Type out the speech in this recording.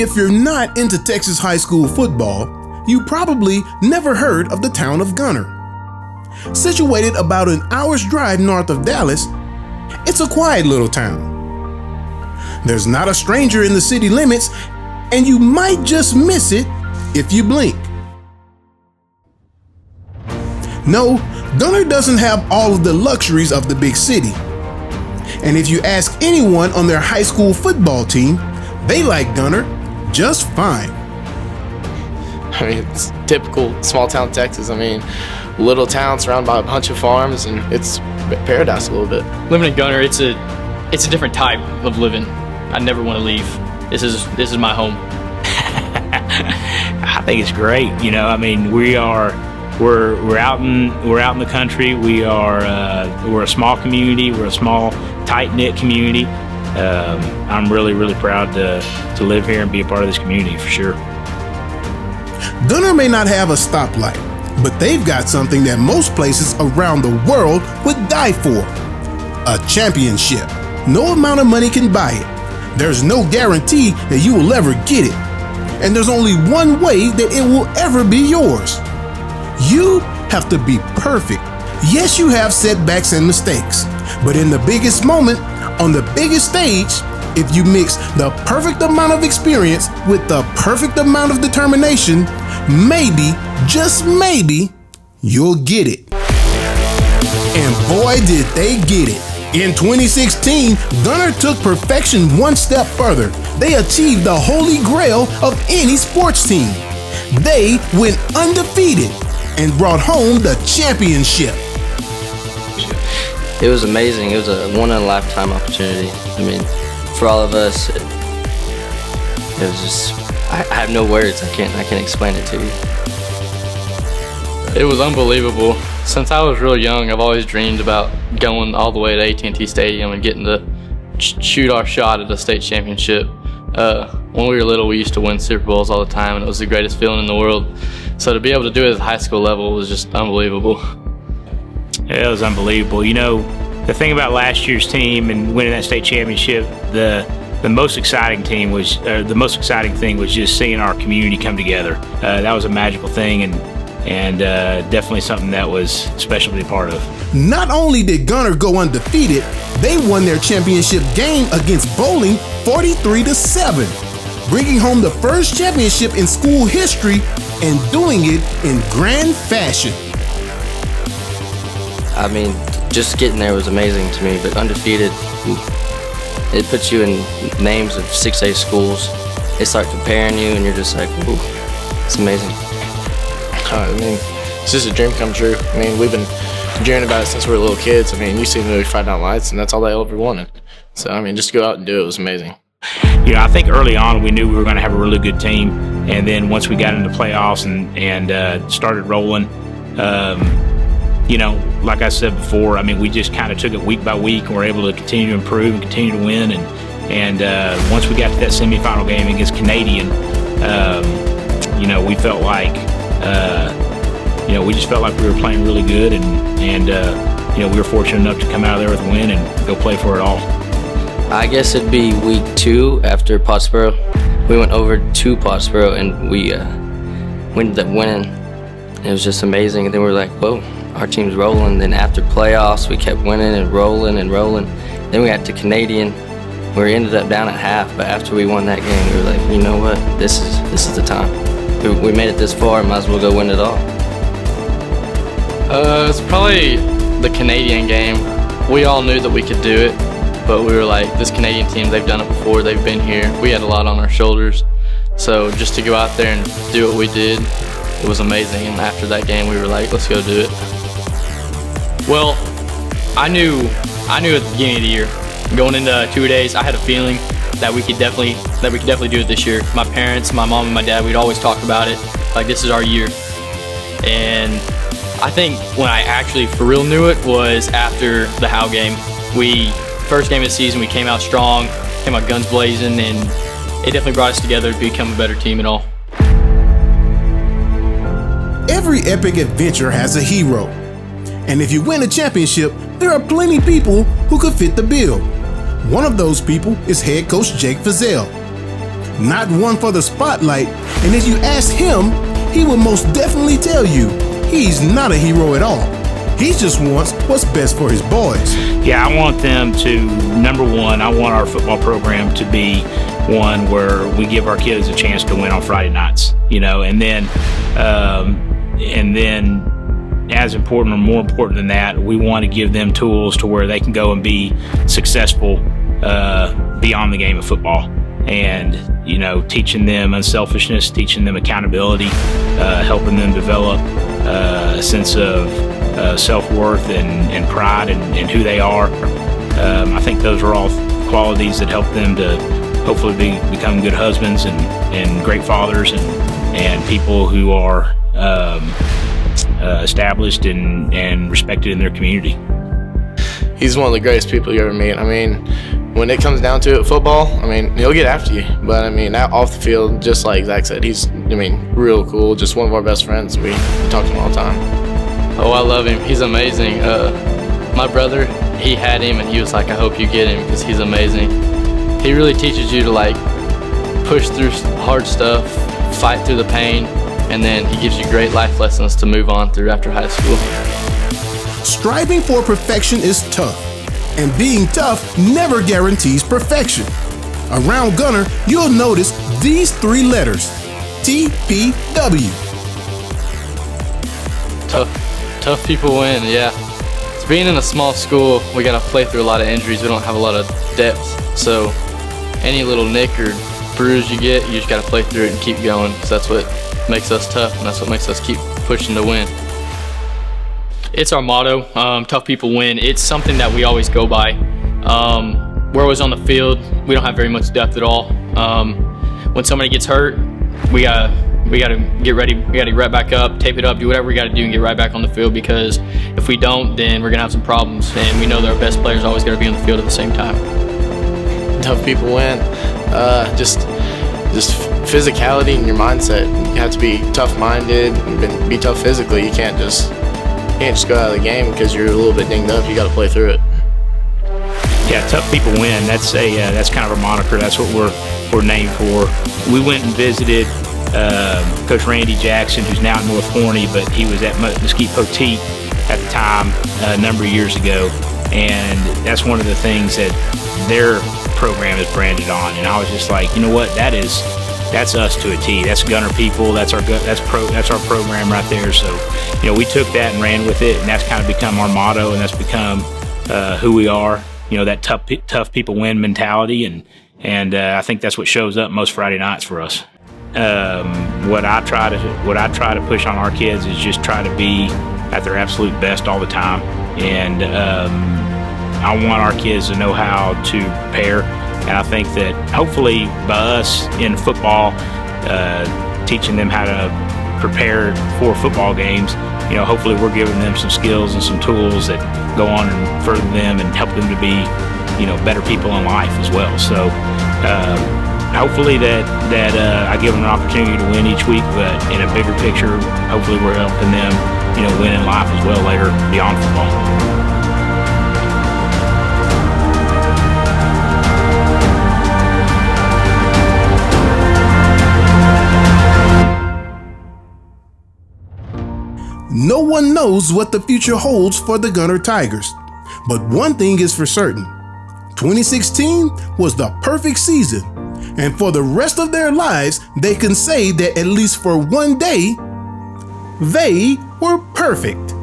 If you're not into Texas high school football, you probably never heard of the town of Gunter. Situated about an hour's drive north of Dallas, it's a quiet little town. There's not a stranger in the city limits, and you might just miss it if you blink. No, Gunter doesn't have all of the luxuries of the big city. And if you ask anyone on their high school football team, they like Gunter just fine. I mean, it's typical small town Texas. I mean, little town surrounded by a bunch of farms, and it's paradise a little bit. Living in Gunter, it's a different type of living. I never want to leave. This is my home. I think it's great. You know, I mean, we're out in the country. We're a small community. We're a small, tight-knit community. I'm really proud to live here and be a part of this community for sure. Gunter may not have a stoplight, but they've got something that most places around the world would die for: a championship. No amount of money can buy it. There's no guarantee that you will ever get it. And there's only one way that it will ever be yours. You have to be perfect. Yes, you have setbacks and mistakes, but in the biggest moment, on the biggest stage, if you mix the perfect amount of experience with the perfect amount of determination, maybe, just maybe, you'll get it. And boy, did they get it. In 2016, Gunter took perfection one step further. They achieved the holy grail of any sports team. They went undefeated and brought home the championship. It was amazing. It was a one-in-a-lifetime opportunity. I mean, for all of us, it was just, I have no words. I can't explain it to you. It was unbelievable. Since I was real young, I've always dreamed about going all the way to AT&T Stadium and getting to shoot our shot at a state championship. When we were little, we used to win Super Bowls all the time, and it was the greatest feeling in the world. So to be able to do it at the high school level was just unbelievable. Yeah, it was unbelievable. You know, the thing about last year's team and winning that state championship, the most exciting thing was just seeing our community come together. That was a magical thing, and definitely something that was special to be a part of. Not only did Gunter go undefeated, they won their championship game against Bowling 43-7, bringing home the first championship in school history and doing it in grand fashion. I mean, just getting there was amazing to me, but undefeated, it puts you in names of 6A schools. They start comparing you, and you're just like, ooh, it's amazing. I mean, it's just a dream come true. I mean, we've been dreaming about it since we were little kids. I mean, you see the movie Friday Night Lights, and that's all they ever wanted. So, I mean, just to go out and do it was amazing. You know, I think early on we knew we were going to have a really good team, and then once we got into playoffs and started rolling, you know, like I said before, I mean, we just kind of took it week by week, and were able to continue to improve and continue to win. And once we got to that semifinal game against Canadian, you know, we felt like, you know, we just felt like we were playing really good, and you know, we were fortunate enough to come out of there with a win and go play for it all. I guess it'd be week 2 after Pottsboro. We went over to Pottsboro, and we ended up winning. It was just amazing. And then we were like, whoa, our team's rolling. Then after playoffs, we kept winning and rolling and rolling. Then we got to Canadian. We ended up down at half, but after we won that game, we were like, you know what? This is the time. We made it this far, might as well go win it all. It's probably the Canadian game. We all knew that we could do it, but we were like, this Canadian team, they've done it before, they've been here. We had a lot on our shoulders. So just to go out there and do what we did, it was amazing. And after that game, we were like, let's go do it. Well, I knew at the beginning of the year, going into 2 days, I had a feeling that we could definitely do it this year. My parents, my mom and my dad, we'd always talk about it, like this is our year. And I think when I actually for real knew it was after the Howe game. First game of the season, we came out strong, came out guns blazing, and it definitely brought us together to become a better team and all. Every epic adventure has a hero. And if you win a championship, there are plenty people who could fit the bill. One of those people is head coach Jake Fizzell. not one for the spotlight, and if you ask him, he will most definitely tell you he's not a hero at all. He just wants what's best for his boys. Yeah, I want them to, number one, I want our football program to be one where we give our kids a chance to win on Friday nights, and then as important or more important than that, we want to give them tools to where they can go and be successful beyond the game of football. And, teaching them unselfishness, teaching them accountability, helping them develop a sense of self-worth and pride in who they are. I think those are all qualities that help them to hopefully become good husbands and great fathers and people who are established and respected in their community. He's one of the greatest people you ever meet. I mean, when it comes down to it, football, he'll get after you. But, off the field, just like Zach said, he's, real cool. Just one of our best friends. We talk to him all the time. Oh, I love him. He's amazing. My brother, he had him, and he was like, I hope you get him because he's amazing. He really teaches you to, push through hard stuff, fight through the pain, and then he gives you great life lessons to move on through after high school. Striving for perfection is tough, and being tough never guarantees perfection. Around Gunter, you'll notice these 3 letters, TPW. Tough people win, yeah. It's being in a small school, we gotta play through a lot of injuries. We don't have a lot of depth, so any little nick or bruise you get, you just gotta play through it and keep going, because that's what makes us tough, and that's what makes us keep pushing to win. It's our motto, tough people win. It's something that we always go by. Where I was on the field, we don't have very much depth at all. When somebody gets hurt, we gotta get ready. We gotta get right back up, tape it up, do whatever we gotta do and get right back on the field, because if we don't, then we're gonna have some problems. And we know that our best players always gotta be on the field at the same time. Tough people win. Just physicality and your mindset. You have to be tough-minded and be tough physically. You can't just go out of the game because you're a little bit dinged up. You got to play through it. Yeah, tough people win. That's kind of a moniker. That's what we're named for. We went and visited Coach Randy Jackson, who's now at North Forney, but he was at Mesquite Poteet at the time a number of years ago, and that's one of the things that their program is branded on. And I was just like, you know what? That's us to a T. That's Gunter people. That's our program right there. So, we took that and ran with it, and that's kind of become our motto, and that's become who we are. That tough people win mentality, and I think that's what shows up most Friday nights for us. What I try to push on our kids is just try to be at their absolute best all the time, and I want our kids to know how to prepare. And I think that hopefully by us in football, teaching them how to prepare for football games, hopefully we're giving them some skills and some tools that go on and further them and help them to be, better people in life as well. So hopefully that I give them an opportunity to win each week, but in a bigger picture, hopefully we're helping them, win in life as well later beyond football. No one knows what the future holds for the Gunter Tigers, but one thing is for certain. 2016 was the perfect season, and for the rest of their lives, they can say that at least for one day, they were perfect.